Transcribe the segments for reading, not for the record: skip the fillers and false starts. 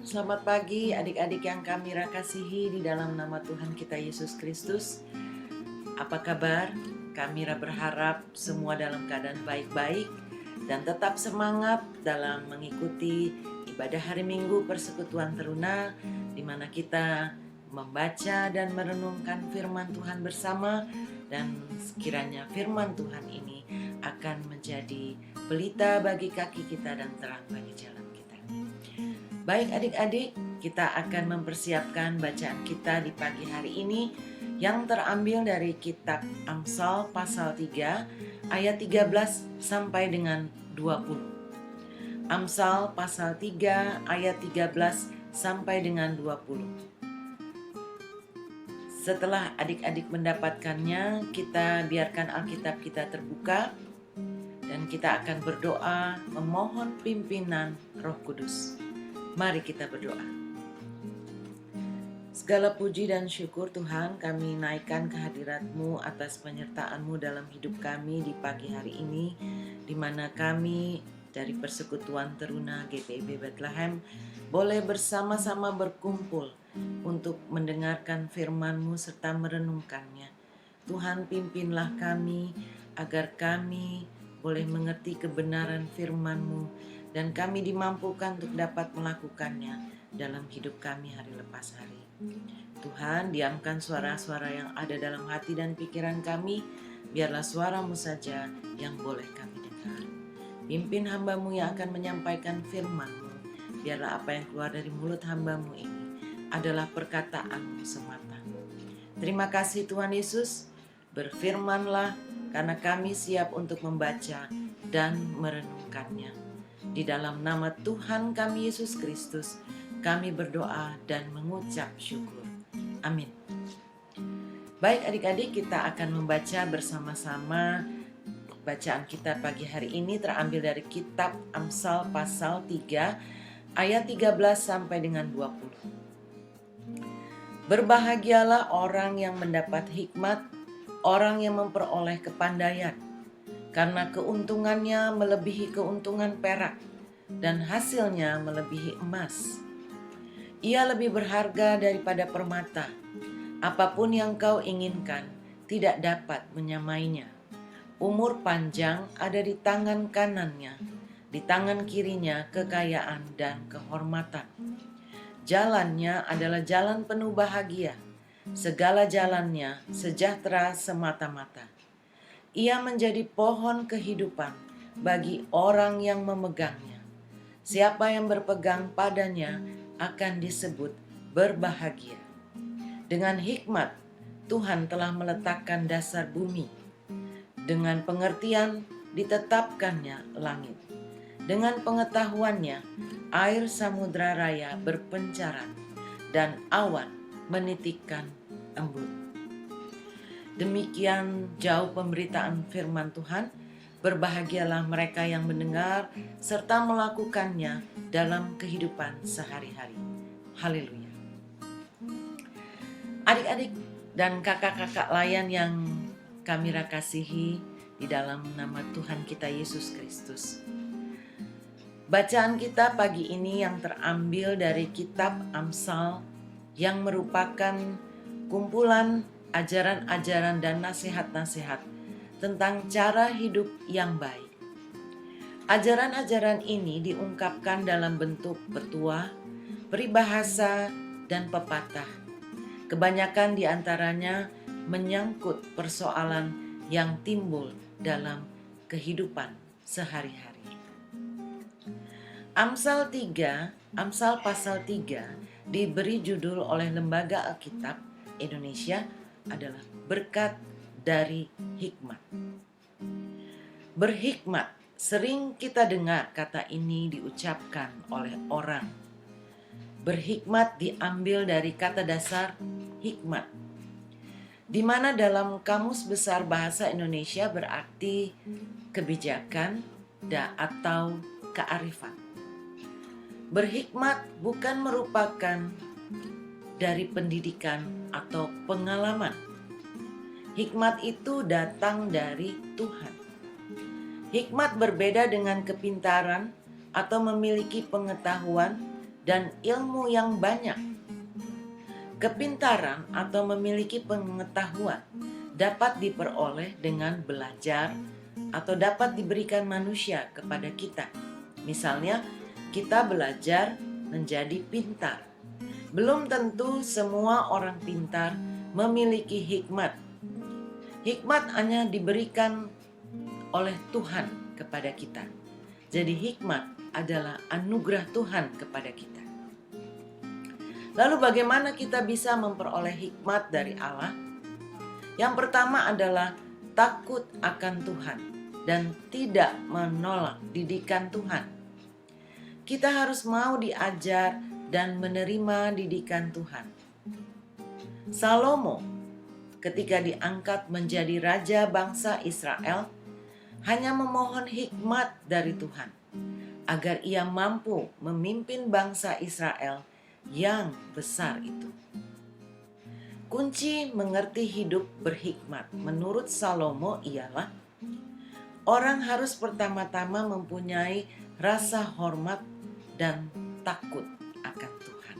Selamat pagi adik-adik yang kami kasihi di dalam nama Tuhan kita Yesus Kristus. Apa kabar? Kami berharap semua dalam keadaan baik-baik dan tetap semangat dalam mengikuti ibadah hari Minggu Persekutuan Teruna, di mana kita membaca dan merenungkan firman Tuhan bersama, dan sekiranya firman Tuhan ini akan menjadi pelita bagi kaki kita dan terang bagi jalan kita. Baik adik-adik, kita akan mempersiapkan bacaan kita di pagi hari ini yang terambil dari kitab Amsal pasal 3 ayat 13 sampai dengan 20. Amsal pasal 3 ayat 13 sampai dengan 20. Setelah adik-adik mendapatkannya, kita biarkan Alkitab kita terbuka dan kita akan berdoa memohon pimpinan Roh Kudus. Mari kita berdoa. Segala puji dan syukur Tuhan, kami naikkan kehadirat-Mu atas penyertaan-Mu dalam hidup kami di pagi hari ini, di mana kami dari Persekutuan Teruna GPIB Bethlehem boleh bersama-sama berkumpul untuk mendengarkan firman-Mu serta merenungkannya. Tuhan, pimpinlah kami agar kami boleh mengerti kebenaran firman-Mu dan kami dimampukan untuk dapat melakukannya dalam hidup kami hari lepas hari. Tuhan, diamkan suara-suara yang ada dalam hati dan pikiran kami, biarlah suara-Mu saja yang boleh kami dengar. Pimpin hamba-Mu yang akan menyampaikan firman-Mu, biarlah apa yang keluar dari mulut hamba-Mu ini adalah perkataan-Mu semata. Terima kasih Tuhan Yesus, berfirmanlah karena kami siap untuk membaca dan merenungkannya. Di dalam nama Tuhan kami Yesus Kristus, kami berdoa dan mengucap syukur. Amin. Baik adik-adik, kita akan membaca bersama-sama. Bacaan kita pagi hari ini terambil dari kitab Amsal pasal 3 ayat 13 sampai dengan 20. Berbahagialah orang yang mendapat hikmat, orang yang memperoleh kepandaian, karena keuntungannya melebihi keuntungan perak dan hasilnya melebihi emas. Ia lebih berharga daripada permata. Apapun yang kau inginkan tidak dapat menyamainya. Umur panjang ada di tangan kanannya, di tangan kirinya kekayaan dan kehormatan. Jalannya adalah jalan penuh bahagia, segala jalannya sejahtera semata-mata. Ia menjadi pohon kehidupan bagi orang yang memegangnya. Siapa yang berpegang padanya akan disebut berbahagia. Dengan hikmat, Tuhan telah meletakkan dasar bumi. Dengan pengertian ditetapkannya langit. Dengan pengetahuannya, air samudra raya berpencaran dan awan menitikkan embun. Demikian jauh pemberitaan firman Tuhan. Berbahagialah mereka yang mendengar serta melakukannya dalam kehidupan sehari-hari. Haleluya. Adik-adik dan kakak-kakak layan yang kami kasihi di dalam nama Tuhan kita Yesus Kristus. Bacaan kita pagi ini yang terambil dari kitab Amsal yang merupakan kumpulan ajaran-ajaran dan nasihat-nasihat tentang cara hidup yang baik. Ajaran-ajaran ini diungkapkan dalam bentuk petua, peribahasa, dan pepatah. Kebanyakan di antaranya menyangkut persoalan yang timbul dalam kehidupan sehari-hari. Amsal pasal 3 diberi judul oleh Lembaga Alkitab Indonesia adalah berkat dari hikmat. Berhikmat, sering kita dengar kata ini diucapkan oleh orang. Berhikmat diambil dari kata dasar hikmat, di mana dalam Kamus Besar Bahasa Indonesia berarti kebijakan atau kearifan. Berhikmat bukan merupakan dari pendidikan atau pengalaman. Hikmat itu datang dari Tuhan. Hikmat berbeda dengan kepintaran atau memiliki pengetahuan dan ilmu yang banyak. Kepintaran atau memiliki pengetahuan dapat diperoleh dengan belajar atau dapat diberikan manusia kepada kita. Misalnya, kita belajar menjadi pintar. Belum tentu semua orang pintar memiliki hikmat. Hikmat hanya diberikan oleh Tuhan kepada kita. Jadi hikmat adalah anugerah Tuhan kepada kita. Lalu bagaimana kita bisa memperoleh hikmat dari Allah? Yang pertama adalah takut akan Tuhan dan tidak menolak didikan Tuhan. Kita harus mau diajar dan menerima didikan Tuhan. Salomo ketika diangkat menjadi raja bangsa Israel hanya memohon hikmat dari Tuhan agar ia mampu memimpin bangsa Israel yang besar itu. Kunci mengerti hidup berhikmat menurut Salomo ialah orang harus pertama-tama mempunyai rasa hormat dan takut akan Tuhan.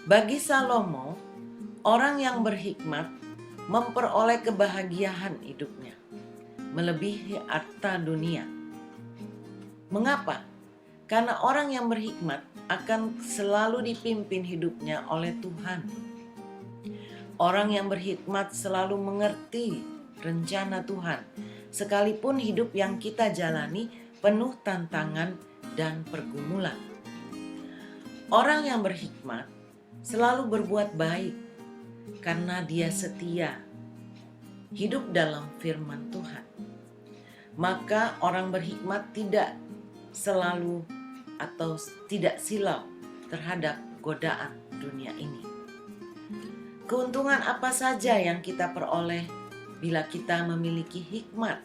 Bagi Salomo, orang yang berhikmat memperoleh kebahagiaan hidupnya melebihi harta dunia. Mengapa? Karena orang yang berhikmat akan selalu dipimpin hidupnya oleh Tuhan. Orang yang berhikmat selalu mengerti rencana Tuhan, sekalipun hidup yang kita jalani penuh tantangan dan pergumulan. Orang yang berhikmat selalu berbuat baik karena dia setia, hidup dalam firman Tuhan. Maka orang berhikmat tidak selalu atau tidak silau terhadap godaan dunia ini. Keuntungan apa saja yang kita peroleh bila kita memiliki hikmat?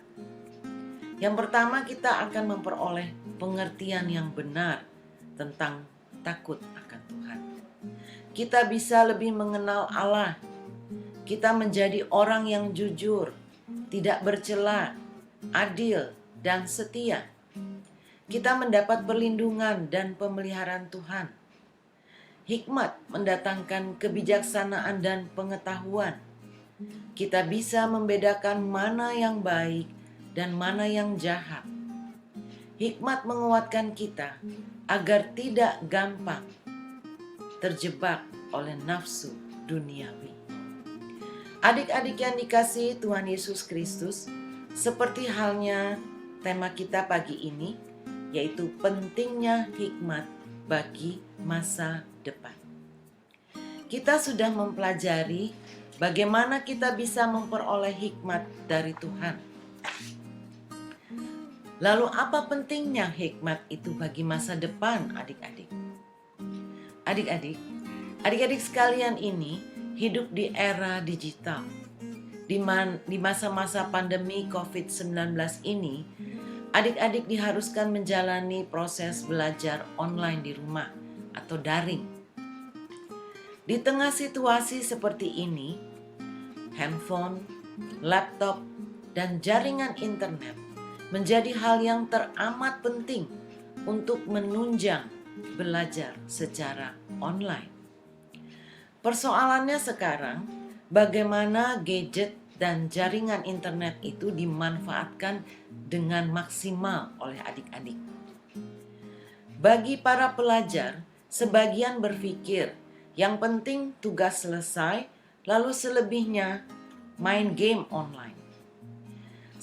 Yang pertama, kita akan memperoleh pengertian yang benar tentang takut akan Tuhan. Kita bisa lebih mengenal Allah. Kita menjadi orang yang jujur, tidak bercela, adil, dan setia. Kita mendapat perlindungan dan pemeliharaan Tuhan. Hikmat mendatangkan kebijaksanaan dan pengetahuan. Kita bisa membedakan mana yang baik dan mana yang jahat. Hikmat menguatkan kita agar tidak gampang terjebak oleh nafsu duniawi. Adik-adik yang dikasihi Tuhan Yesus Kristus, seperti halnya tema kita pagi ini, yaitu pentingnya hikmat bagi masa depan. Kita sudah mempelajari bagaimana kita bisa memperoleh hikmat dari Tuhan. Lalu apa pentingnya hikmat itu bagi masa depan adik-adik? Adik-adik sekalian ini hidup di era digital. Di masa-masa pandemi COVID-19 ini, adik-adik diharuskan menjalani proses belajar online di rumah atau daring. Di tengah situasi seperti ini, handphone, laptop, dan jaringan internet menjadi hal yang teramat penting untuk menunjang belajar secara online. Persoalannya sekarang, bagaimana gadget dan jaringan internet itu dimanfaatkan dengan maksimal oleh adik-adik. Bagi para pelajar, sebagian berpikir yang penting tugas selesai, lalu selebihnya main game online.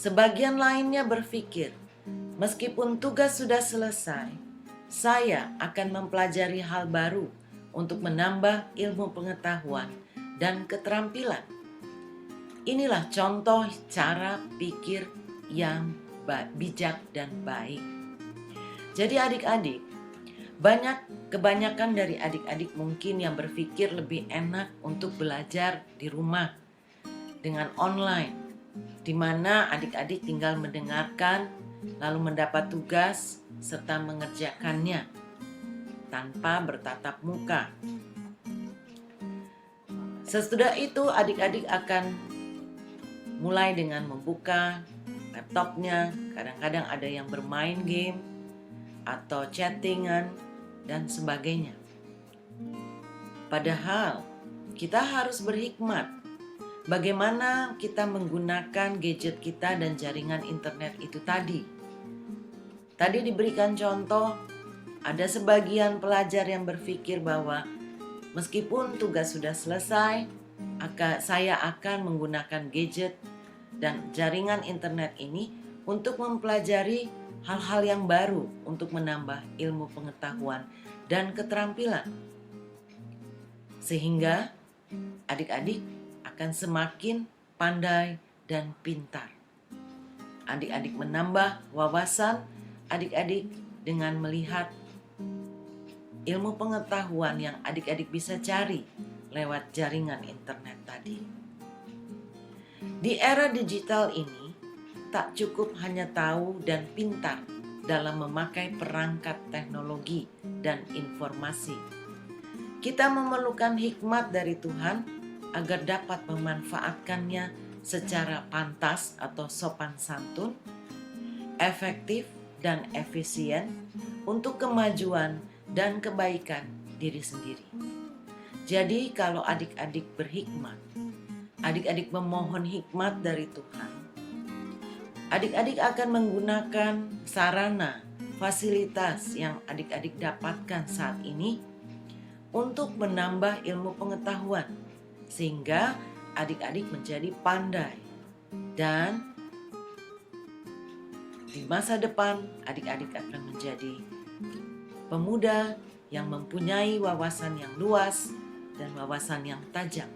Sebagian lainnya berpikir, meskipun tugas sudah selesai, saya akan mempelajari hal baru untuk menambah ilmu pengetahuan dan keterampilan. Inilah contoh cara pikir yang bijak dan baik. Jadi adik-adik, kebanyakan dari adik-adik mungkin yang berpikir lebih enak untuk belajar di rumah dengan online, di mana adik-adik tinggal mendengarkan lalu mendapat tugas serta mengerjakannya tanpa bertatap muka. Sesudah itu adik-adik akan mulai dengan membuka laptopnya, kadang-kadang ada yang bermain game, atau chattingan, dan sebagainya. Padahal kita harus berhikmat bagaimana kita menggunakan gadget kita dan jaringan internet itu tadi. Tadi diberikan contoh, ada sebagian pelajar yang berpikir bahwa meskipun tugas sudah selesai, saya akan menggunakan gadget dan jaringan internet ini untuk mempelajari hal-hal yang baru untuk menambah ilmu pengetahuan dan keterampilan. Sehingga adik-adik akan semakin pandai dan pintar. Adik-adik menambah wawasan adik-adik dengan melihat ilmu pengetahuan yang adik-adik bisa cari lewat jaringan internet tadi. Di era digital ini, tak cukup hanya tahu dan pintar dalam memakai perangkat teknologi dan informasi. Kita memerlukan hikmat dari Tuhan agar dapat memanfaatkannya secara pantas atau sopan santun, efektif dan efisien untuk kemajuan dan kebaikan diri sendiri. Jadi kalau adik-adik berhikmat, adik-adik memohon hikmat dari Tuhan, adik-adik akan menggunakan sarana, fasilitas yang adik-adik dapatkan saat ini untuk menambah ilmu pengetahuan, sehingga adik-adik menjadi pandai. Dan di masa depan adik-adik akan menjadi pemuda yang mempunyai wawasan yang luas dan wawasan yang tajam.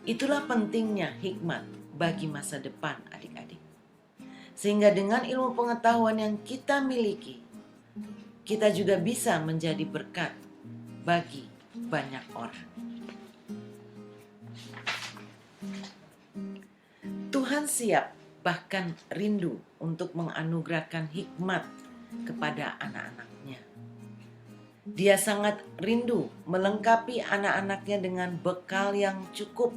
Itulah pentingnya hikmat bagi masa depan adik-adik. Sehingga dengan ilmu pengetahuan yang kita miliki, kita juga bisa menjadi berkat bagi banyak orang. Tuhan siap bahkan rindu untuk menganugerahkan hikmat kepada anak-anaknya. Dia sangat rindu melengkapi anak-anaknya dengan bekal yang cukup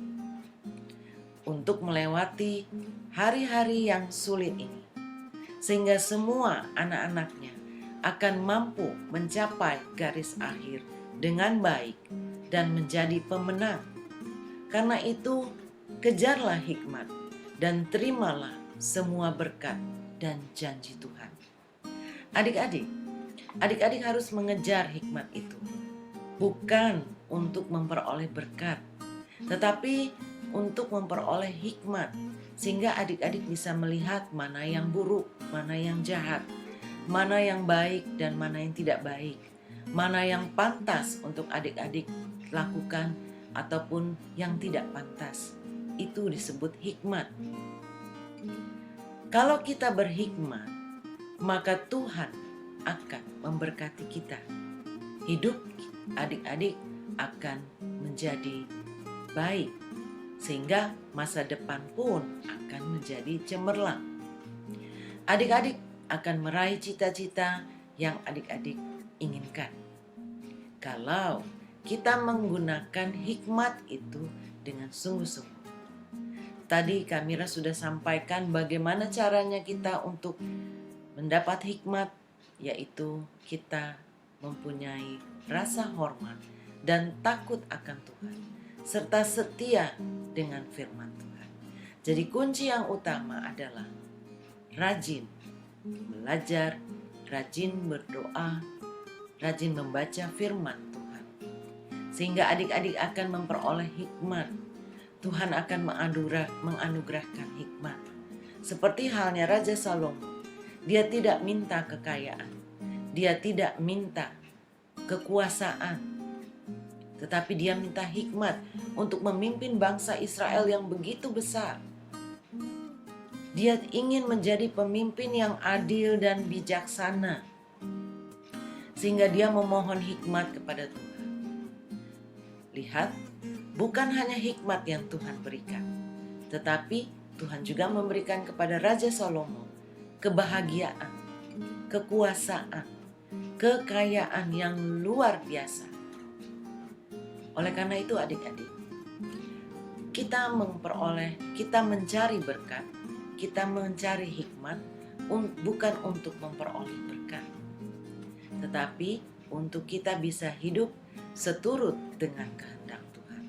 untuk melewati hari-hari yang sulit ini, sehingga semua anak-anaknya akan mampu mencapai garis akhir dengan baik dan menjadi pemenang. Karena itu, kejarlah hikmat dan terimalah semua berkat dan janji Tuhan. Adik-adik harus mengejar hikmat itu, bukan untuk memperoleh berkat, tetapi untuk memperoleh hikmat, sehingga adik-adik bisa melihat mana yang buruk, mana yang jahat, mana yang baik dan mana yang tidak baik, mana yang pantas untuk adik-adik lakukan ataupun yang tidak pantas. Itu disebut hikmat. Kalau kita berhikmat, maka Tuhan akan memberkati kita. Hidup adik-adik akan menjadi baik, sehingga masa depan pun akan menjadi cemerlang. Adik-adik akan meraih cita-cita yang adik-adik inginkan. Kalau kita menggunakan hikmat itu dengan sungguh-sungguh. Tadi Kamira sudah sampaikan bagaimana caranya kita untuk mendapat hikmat, yaitu kita mempunyai rasa hormat dan takut akan Tuhan, serta setia dengan firman Tuhan. Jadi kunci yang utama adalah rajin belajar, rajin berdoa, rajin membaca firman Tuhan. Sehingga adik-adik akan memperoleh hikmat. Tuhan akan menganugerahkan hikmat. Seperti halnya Raja Salomo, dia tidak minta kekayaan, dia tidak minta kekuasaan, tetapi dia minta hikmat untuk memimpin bangsa Israel yang begitu besar. Dia ingin menjadi pemimpin yang adil dan bijaksana, sehingga dia memohon hikmat kepada Tuhan. Lihat, bukan hanya hikmat yang Tuhan berikan, tetapi Tuhan juga memberikan kepada Raja Salomo kebahagiaan, kekuasaan, kekayaan yang luar biasa. Oleh karena itu adik-adik, kita mencari berkat, kita mencari hikmat bukan untuk memperoleh berkat, tetapi untuk kita bisa hidup seturut dengan kehendak Tuhan.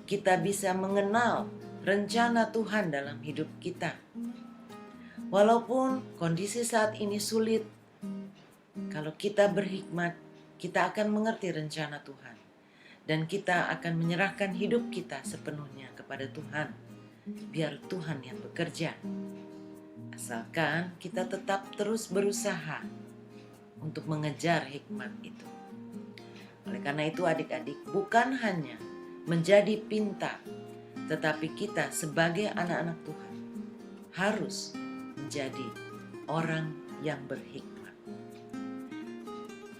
Kita bisa mengenal rencana Tuhan dalam hidup kita. Walaupun kondisi saat ini sulit, kalau kita berhikmat, kita akan mengerti rencana Tuhan. Dan kita akan menyerahkan hidup kita sepenuhnya kepada Tuhan. Biar Tuhan yang bekerja. Asalkan kita tetap terus berusaha untuk mengejar hikmat itu. Oleh karena itu adik-adik, bukan hanya menjadi pintar, tetapi kita sebagai anak-anak Tuhan harus menjadi orang yang berhikmat.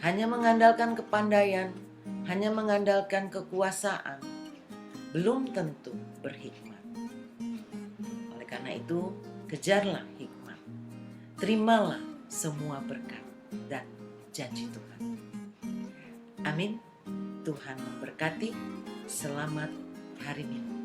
Hanya mengandalkan kepandaian, hanya mengandalkan kekuasaan, belum tentu berhikmat. Oleh karena itu, kejarlah hikmat. Terimalah semua berkat dan janji Tuhan. Amin. Tuhan memberkati. Selamat hari Minggu.